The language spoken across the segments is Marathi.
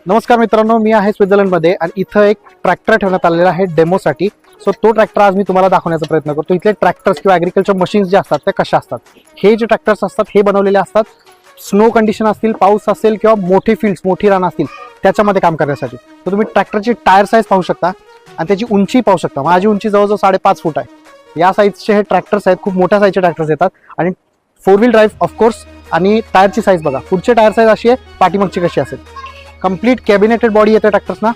नमस्कार मित्रांनो, मी आहे स्वित्झर्लंडमध्ये आणि इथं एक ट्रॅक्टर ठेवण्यात आलेला आहे डेमोसाठी. सो तो ट्रॅक्टर आज मी तुम्हाला दाखवण्याचा प्रयत्न करतो. इथले ट्रॅक्टर्स किंवा ॲग्रिकल्चर मशीन्स जे असतात ते कशा असतात. हे जे ट्रॅक्टर्स असतात हे बनवलेले असतात स्नो कंडिशन असतील, पाऊस असेल किंवा मोठे फील्ड्स, मोठी रान असतील त्याच्यामध्ये काम करण्यासाठी. तर तुम्ही ट्रॅक्टरची टायर साईज पाहू शकता आणि त्याची उंची पाहू शकता. माझी उंची जवळजवळ 5.5 फूट आहे. या साईजचे हे ट्रॅक्टर्स आहेत, खूप मोठ्या साईजचे ट्रॅक्टर्स येतात आणि 4 व्हील ड्राईव्ह ऑफकोर्स. आणि टायरची साईज बघा, पुढचे टायर साईज अशी आहे, पाठीमागची कशी असेल. कंप्लीट कॅबिनेटेड बॉडी येते ट्रॅक्टर्सना.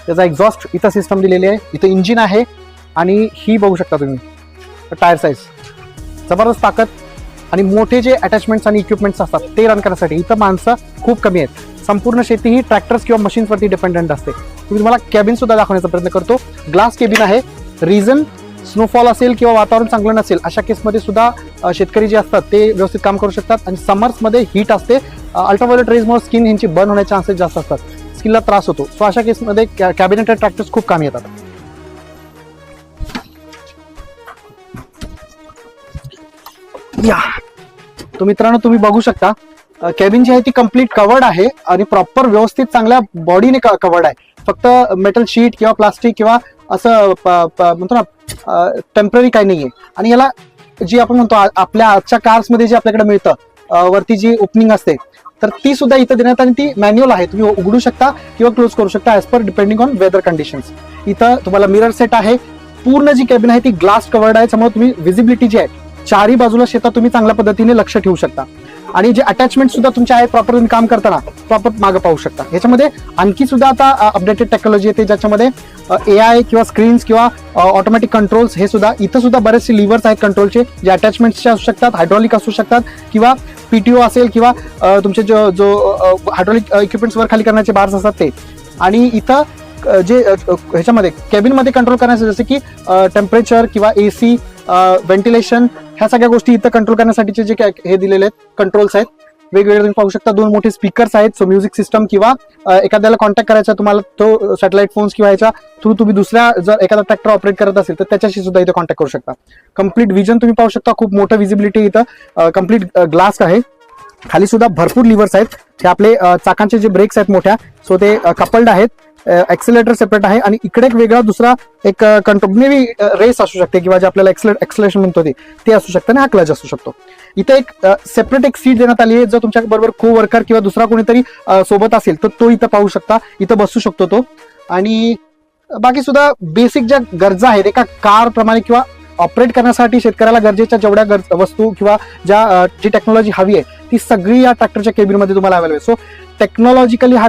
त्याचा एक्झॉस्ट इथं सिस्टम दिलेली आहे, इथं इंजिन आहे आणि ही बघू शकता तुम्ही टायर साईज. जबरदस्त ताकद आणि मोठे जे अटॅचमेंट्स आणि इक्विपमेंट्स असतात ते रन करण्यासाठी इथं माणसं खूप कमी आहेत. संपूर्ण शेती ही ट्रॅक्टर्स किंवा मशीन्सवरती डिपेंडंट असते. मी तुम्हाला कॅबिन सुद्धा दाखवण्याचा प्रयत्न करतो. ग्लास केबिन आहे. रिझन स्नोफॉल असेल किंवा वातावरण चांगलं नसेल अशा केसमध्ये सुद्धा शेतकरी जे असतात ते व्यवस्थित काम करू शकतात. आणि समर्समध्ये हीट असते, अल्ट्राव्हायोलेट रेजमुळे स्किन ह्यांची बर्न होण्याचे चान्सेस जास्त असतात, स्किनला त्रास होतो. सो अशा केसमध्ये कॅबिनेटेड ट्रॅक्टर्स खूप कामी येतात. या तो मित्रांनो तुम्ही बघू शकता कॅबिन जी आहे ती कम्प्लीट कवर्ड आहे आणि प्रॉपर व्यवस्थित चांगल्या बॉडीने कवर्ड आहे. फक्त मेटल शीट किंवा प्लास्टिक किंवा असं म्हणतो ना टेम्पररी काही नाहीये. आणि याला जी आपण म्हणतो आपल्या आजच्या कार्समध्ये जे आपल्याकडे मिळतं वरती जी ओपनिंग असते तर ती सुद्धा इथं देण्यात आणि ती मॅन्युअल आहे. तुम्ही उघडू शकता किंवा क्लोज करू शकता as per depending on whether conditions. इथं तुम्हाला मिरर सेट आहे. पूर्ण जी कॅबिन आहे ती ग्लास कवर्ड आहे, त्यामुळे तुम्ही विजिबिलिटी जी आहे चारही बाजूला शेतात तुम्ही चांगल्या पद्धतीने लक्ष ठेवू शकता. आणि जे अटॅचमेंट सुद्धा तुमचे आहेत प्रॉपर तुम्ही काम करताना प्रॉपर मागे पाहू शकता. याच्यामध्ये आणखी सुद्धा आता अपडेटेड टेक्नॉलॉजी येते ज्याच्यामध्ये AI किंवा स्क्रीन्स किंवा ऑटोमॅटिक कंट्रोल्स हे सुद्धा. इथं सुद्धा बरेचसे लिव्हर्स आहेत कंट्रोलचे जे अटॅचमेंट्सचे असू शकतात, हायड्रॉलिक असू शकतात किंवा PTO असेल किंवा तुमचे जो हायड्रॉलिक इक्विपमेंट्स वर खाली करण्याचे बार्स असतात ते. आणि इथं जे ह्याच्यामध्ये कॅबिनमध्ये कंट्रोल करण्यासाठी जसे की टेम्परेचर किंवा AC, व्हेंटिलेशन ह्या सगळ्या गोष्टी इथं कंट्रोल करण्यासाठीचे जे हे दिलेले आहेत कंट्रोल्स आहेत वेगवेगळे तुम्ही पाहू शकता. 2 मोठे स्पीकर्स आहेत. सो म्युझिक सिस्टम किंवा एखाद्याला कॉन्टॅक्ट करायचा तुम्हाला तो सॅटेलाइट फोन्स किंवा ह्याच्या थ्रू तुम्ही दुसऱ्या जर एखादा ट्रॅक्टर ऑपरेट करत असेल तर त्याच्याशी सुद्धा इथं कॉन्टॅक्ट करू शकता. कम्प्लीट विजन तुम्ही पाहू शकता. खूप मोठं विजिबिलिटी इथं. कम्प्लीट ग्लास आहे. खाली सुद्धा भरपूर लिव्हर्स आहेत. हे आपले चाकांचे जे ब्रेक्स आहेत मोठ्या, सो ते कपल्ड आहेत. एक्सेलेटर सेपरेट आहे आणि इकडे एक वेगळा दुसरा एक कंट्रोल मे बी रेस असू शकते किंवा जे आपल्याला एक्सेलेशन म्हणतो ते असू शकतं आणि हा क्लच असू शकतो. इथे एक सेपरेट एक सीट देण्यात आली आहे. जर तुमच्या बरोबर को वर्कर किंवा दुसरा कोणीतरी सोबत असेल तर तो इथं पाहू शकता, इथं बसू शकतो तो. आणि बाकी सुद्धा बेसिक ज्या गरजा आहेत एका कार प्रमाणे किंवा ऑपरेट करण्यासाठी शेतकऱ्याला गरजेच्या जेवढ्या वस्तू किंवा जी टेक्नॉलॉजी हवी आहे ती सगळी या ट्रॅक्टरच्या केबिनमध्ये तुम्हाला अवेलेबल आहे. सो टेक्नॉलॉजिकली हा